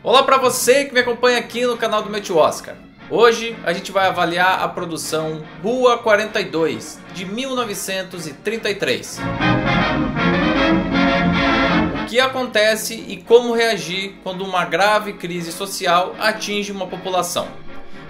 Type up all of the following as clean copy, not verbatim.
Olá para você que me acompanha aqui no canal do meu tio Oscar. Hoje a gente vai avaliar a produção Rua 42 de 1933. O que acontece e como reagir quando uma grave crise social atinge uma população?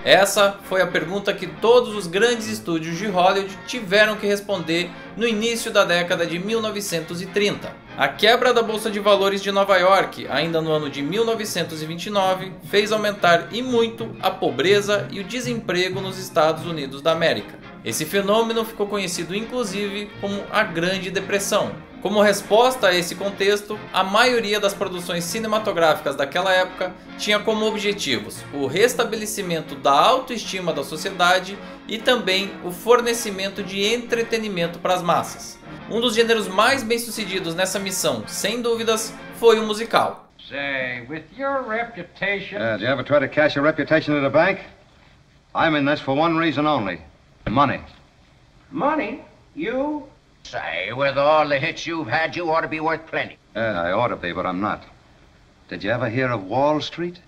Essa foi a pergunta que todos os grandes estúdios de Hollywood tiveram que responder no início da década de 1930. A quebra da Bolsa de Valores de Nova York, ainda no ano de 1929, fez aumentar e muito a pobreza e o desemprego nos Estados Unidos da América. Esse fenômeno ficou conhecido inclusive como a Grande Depressão. Como resposta a esse contexto, a maioria das produções cinematográficas daquela época tinha como objetivos o restabelecimento da autoestima da sociedade e também o fornecimento de entretenimento para as massas. Um dos gêneros mais bem-sucedidos nessa missão, sem dúvidas, foi o musical. Say, with your reputation... Do you ever try to cash a reputation at a bank? I'm in this for one reason only. Money. Money? You? Say, with all the hits you've had, you ought to be worth plenty. I ought to be, but I'm not. Did you ever hear of Wall Street?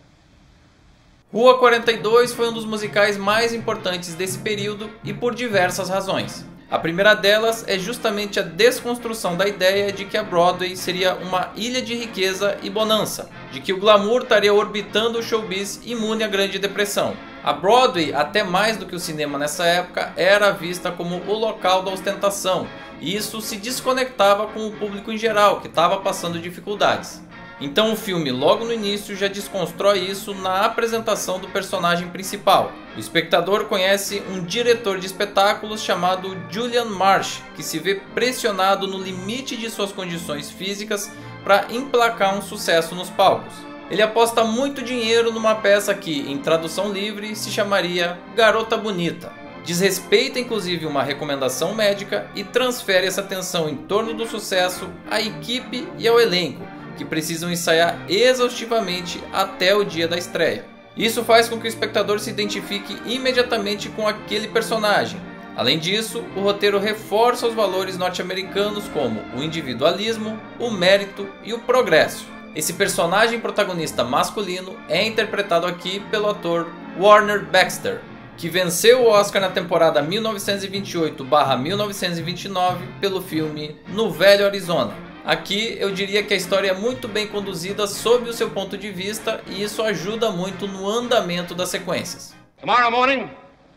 Rua 42 foi um dos musicais mais importantes desse período e por diversas razões. A primeira delas é justamente a desconstrução da ideia de que a Broadway seria uma ilha de riqueza e bonança, de que o glamour estaria orbitando o showbiz imune à Grande Depressão. A Broadway, até mais do que o cinema nessa época, era vista como o local da ostentação, e isso se desconectava com o público em geral, que estava passando dificuldades. Então o filme, logo no início, já desconstrói isso na apresentação do personagem principal. O espectador conhece um diretor de espetáculos chamado Julian Marsh, que se vê pressionado no limite de suas condições físicas para emplacar um sucesso nos palcos. Ele aposta muito dinheiro numa peça que, em tradução livre, se chamaria Garota Bonita. Desrespeita inclusive uma recomendação médica e transfere essa tensão em torno do sucesso à equipe e ao elenco, que precisam ensaiar exaustivamente até o dia da estreia. Isso faz com que o espectador se identifique imediatamente com aquele personagem. Além disso, o roteiro reforça os valores norte-americanos como o individualismo, o mérito e o progresso. Esse personagem protagonista masculino é interpretado aqui pelo ator Warner Baxter, que venceu o Oscar na temporada 1928/1929 pelo filme No Velho Arizona. Aqui eu diria que a história é muito bem conduzida sob o seu ponto de vista e isso ajuda muito no andamento das sequências. Tomorrow morning,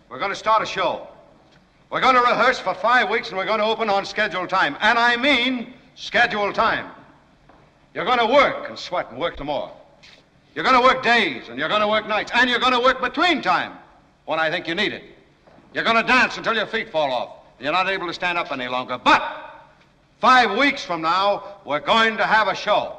we're going to start a show. We're going to rehearse for 5 weeks and we're going to open on scheduled time. And I mean scheduled time. You're going to work and sweat and work some more. You're going to work days and you're going to work nights and you're going to work between time when I think you need it. You're going to dance until your feet fall off. You're not able to stand up any longer. But 5 weeks from now, we're going to have a show.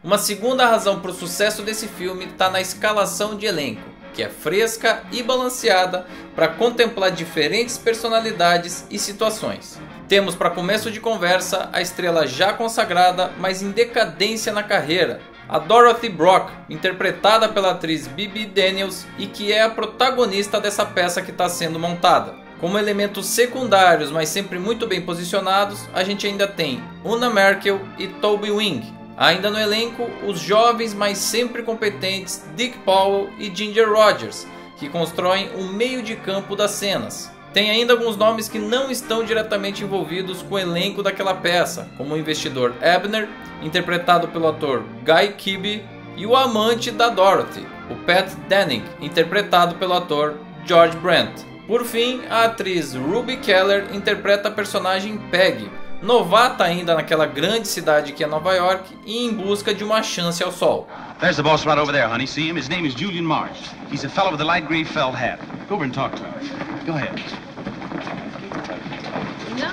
Uma segunda razão para o sucesso desse filme está na escalação de elenco, que é fresca e balanceada para contemplar diferentes personalidades e situações. Temos para começo de conversa a estrela já consagrada, mas em decadência na carreira, a Dorothy Brock, interpretada pela atriz Bebe Daniels e que é a protagonista dessa peça que está sendo montada. Como elementos secundários, mas sempre muito bem posicionados, a gente ainda tem Una Merkel e Toby Wing. Ainda no elenco, os jovens, mas sempre competentes Dick Powell e Ginger Rogers, que constroem o meio de campo das cenas. Tem ainda alguns nomes que não estão diretamente envolvidos com o elenco daquela peça, como o investidor Abner, interpretado pelo ator Guy Kibbe, e o amante da Dorothy, o Pat Denning, interpretado pelo ator George Brent. Por fim, a atriz Ruby Keller interpreta a personagem Peggy, novata ainda naquela grande cidade que é Nova York e em busca de uma chance ao sol. There's the boss right over there, honey. See him? His name is Julian Marsh. He's a fellow with a light gray felt hat. Go over and talk to him. Go ahead. No.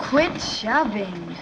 Quit shoving.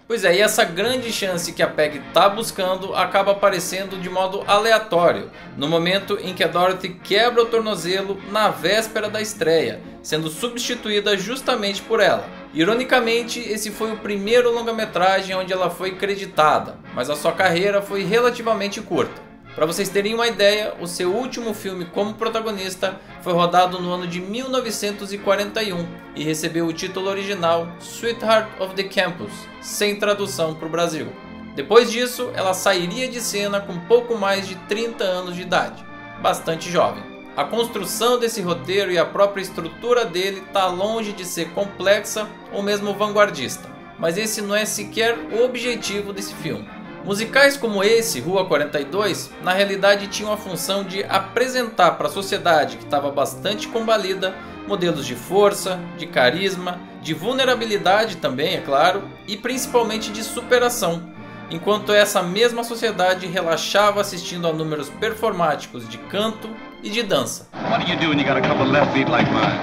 Pois é, e essa grande chance que a Peg está buscando acaba aparecendo de modo aleatório, no momento em que a Dorothy quebra o tornozelo na véspera da estreia, sendo substituída justamente por ela. Ironicamente, esse foi o primeiro longa-metragem onde ela foi creditada, mas a sua carreira foi relativamente curta. Para vocês terem uma ideia, o seu último filme como protagonista foi rodado no ano de 1941 e recebeu o título original Sweetheart of the Campus, sem tradução para o Brasil. Depois disso, ela sairia de cena com pouco mais de 30 anos de idade, bastante jovem. A construção desse roteiro e a própria estrutura dele está longe de ser complexa ou mesmo vanguardista, mas esse não é sequer o objetivo desse filme. Musicais como esse, Rua 42, na realidade tinham a função de apresentar para a sociedade que estava bastante combalida modelos de força, de carisma, de vulnerabilidade também, é claro, e principalmente de superação, enquanto essa mesma sociedade relaxava assistindo a números performáticos de canto e de dança. What do you do when you got a couple of left feet like mine?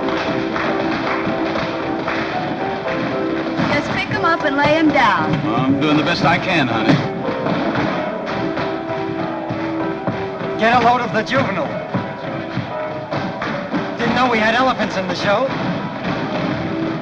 Just pick him up and lay him down. I'm doing the best I can, honey. Get a load of the juvenile. Didn't know we had elephants in the show.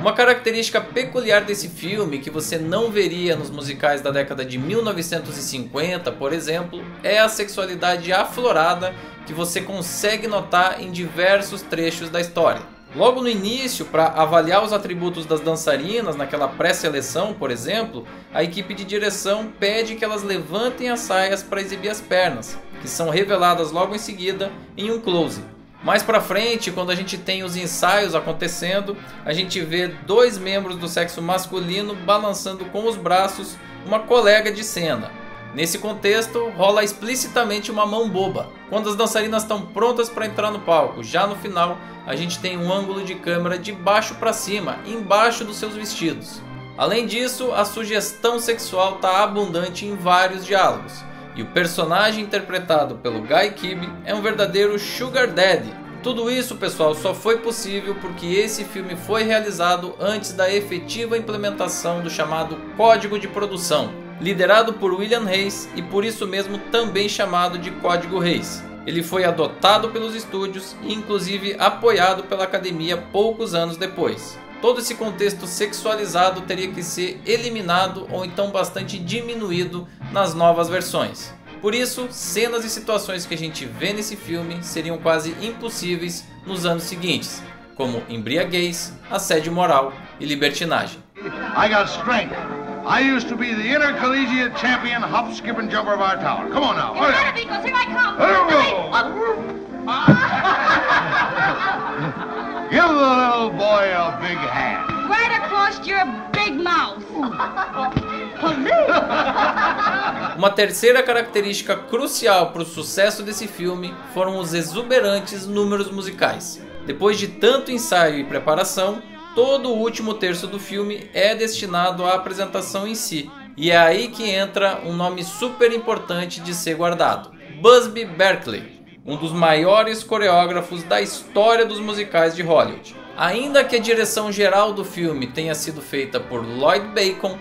Uma característica peculiar desse filme, que você não veria nos musicais da década de 1950, por exemplo, é a sexualidade aflorada que você consegue notar em diversos trechos da história. Logo no início, para avaliar os atributos das dançarinas naquela pré-seleção, por exemplo, a equipe de direção pede que elas levantem as saias para exibir as pernas, que são reveladas logo em seguida em um close. Mais pra frente, quando a gente tem os ensaios acontecendo, a gente vê dois membros do sexo masculino balançando com os braços uma colega de cena. Nesse contexto, rola explicitamente uma mão boba. Quando as dançarinas estão prontas para entrar no palco, já no final, a gente tem um ângulo de câmera de baixo para cima, embaixo dos seus vestidos. Além disso, a sugestão sexual está abundante em vários diálogos. E o personagem interpretado pelo Guy Kibbe é um verdadeiro sugar daddy. Tudo isso, pessoal, só foi possível porque esse filme foi realizado antes da efetiva implementação do chamado Código de Produção, liderado por William Hays e por isso mesmo também chamado de Código Hays. Ele foi adotado pelos estúdios e inclusive apoiado pela academia poucos anos depois. Todo esse contexto sexualizado teria que ser eliminado ou então bastante diminuído nas novas versões. Por isso, cenas e situações que a gente vê nesse filme seriam quase impossíveis nos anos seguintes, como embriaguez, assédio moral e libertinagem. I got strength. I used to be the intercollegiate champion hop, skip, and jumper of our tower. Come on now. You better be, because here I come. Give the little boy a big hand. Right across your big mouth. Uma terceira característica crucial para o sucesso desse filme foram os exuberantes números musicais. Depois de tanto ensaio e preparação, todo o último terço do filme é destinado à apresentação em si. E é aí que entra um nome super importante de ser guardado: Busby Berkeley, um dos maiores coreógrafos da história dos musicais de Hollywood. Ainda que a direção geral do filme tenha sido feita por Lloyd Bacon,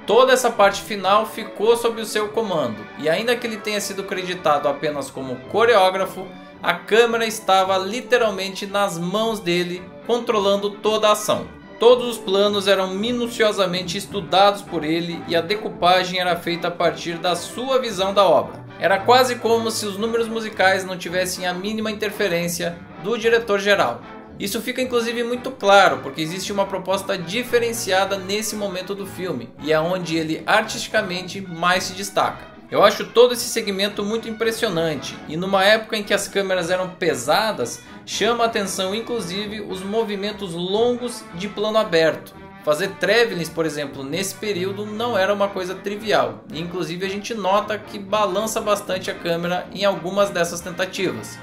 toda essa parte final ficou sob o seu comando, e ainda que ele tenha sido creditado apenas como coreógrafo, a câmera estava literalmente nas mãos dele, controlando toda a ação. Todos os planos eram minuciosamente estudados por ele e a decupagem era feita a partir da sua visão da obra. Era quase como se os números musicais não tivessem a mínima interferência do diretor-geral. Isso fica inclusive muito claro porque existe uma proposta diferenciada nesse momento do filme e é onde ele artisticamente mais se destaca. Eu acho todo esse segmento muito impressionante e numa época em que as câmeras eram pesadas, chama a atenção inclusive os movimentos longos de plano aberto. Fazer travelings, por exemplo, nesse período não era uma coisa trivial e inclusive a gente nota que balança bastante a câmera em algumas dessas tentativas.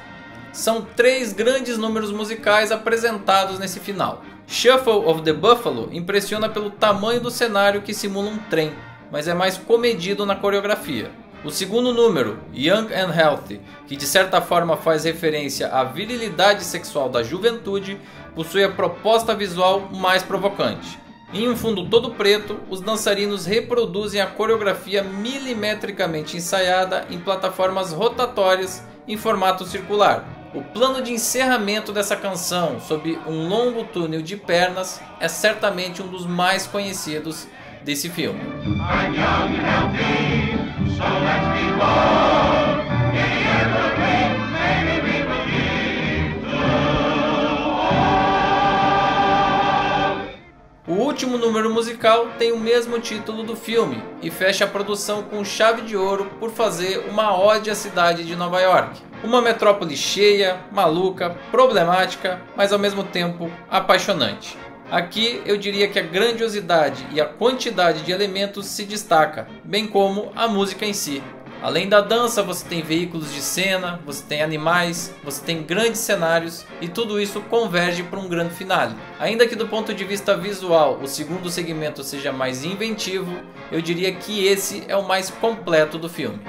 São 3 grandes números musicais apresentados nesse final. Shuffle of the Buffalo impressiona pelo tamanho do cenário que simula um trem, mas é mais comedido na coreografia. O segundo número, Young and Healthy, que de certa forma faz referência à virilidade sexual da juventude, possui a proposta visual mais provocante. Em um fundo todo preto, os dançarinos reproduzem a coreografia milimetricamente ensaiada em plataformas rotatórias em formato circular. O plano de encerramento dessa canção, sob um longo túnel de pernas, é certamente um dos mais conhecidos desse filme. I'm young and healthy, so let's be bold. último número musical tem o mesmo título do filme e fecha a produção com chave de ouro por fazer uma ode à cidade de Nova York. Uma metrópole cheia, maluca, problemática, mas ao mesmo tempo apaixonante. Aqui eu diria que a grandiosidade e a quantidade de elementos se destaca, bem como a música em si. Além da dança, você tem veículos de cena, você tem animais, você tem grandes cenários e tudo isso converge para um grande finale. Ainda que do ponto de vista visual o segundo segmento seja mais inventivo, eu diria que esse é o mais completo do filme.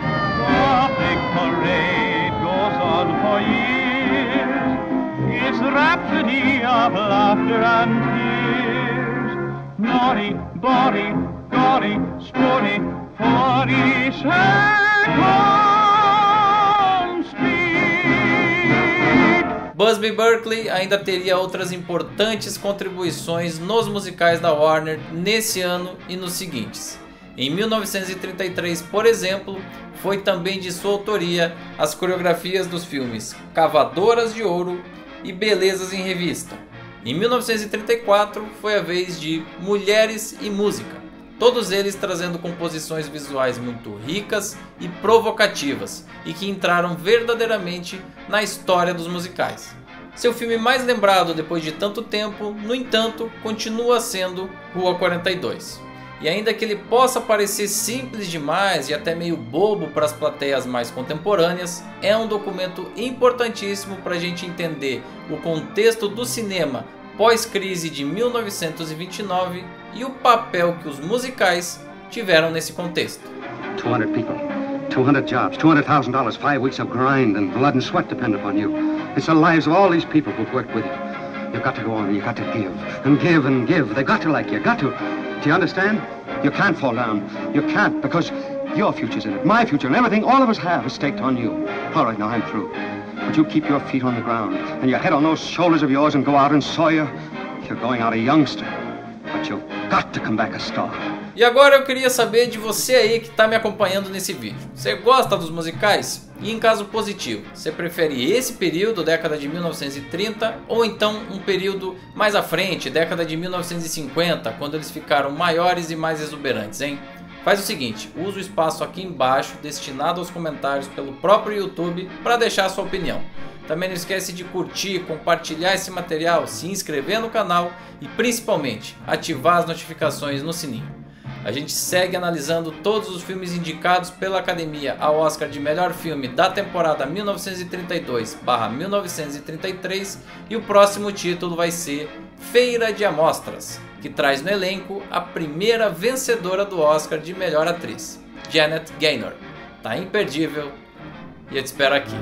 Busby Berkeley ainda teria outras importantes contribuições nos musicais da Warner nesse ano e nos seguintes. Em 1933, por exemplo, foi também de sua autoria as coreografias dos filmes Cavadoras de Ouro e Belezas em Revista. Em 1934 foi a vez de Mulheres e Música, todos eles trazendo composições visuais muito ricas e provocativas e que entraram verdadeiramente na história dos musicais. Seu filme mais lembrado depois de tanto tempo, no entanto, continua sendo Rua 42. E ainda que ele possa parecer simples demais e até meio bobo para as plateias mais contemporâneas, é um documento importantíssimo para a gente entender o contexto do cinema pós-crise de 1929 e o papel que os musicais tiveram nesse contexto. 200 people, 200 jobs, $200,000, 5 weeks of grind and blood and sweat depend upon you. It's the lives of all these people who've worked with you. You've got to go on and you've got to give and give and give. They've got to like you, got to. Do you understand? You can't fall down. You can't, because your future's in it. My future and everything all of us have is staked on you. All right, now I'm through. But you keep your feet on the ground and your head on those shoulders of yours and go out and Sawyer. You're going out a youngster, but you've got to come back a star. E agora eu queria saber de você aí que está me acompanhando nesse vídeo. Você gosta dos musicais? E em caso positivo, você prefere esse período, década de 1930, ou então um período mais à frente, década de 1950, quando eles ficaram maiores e mais exuberantes, hein? Faz o seguinte, usa o espaço aqui embaixo destinado aos comentários pelo próprio YouTube para deixar a sua opinião. Também não esquece de curtir, compartilhar esse material, se inscrever no canal e principalmente ativar as notificações no sininho. A gente segue analisando todos os filmes indicados pela Academia ao Oscar de Melhor Filme da temporada 1932/1933 e o próximo título vai ser Feira de Amostras, que traz no elenco a primeira vencedora do Oscar de Melhor Atriz, Janet Gaynor. Tá imperdível e eu te espero aqui.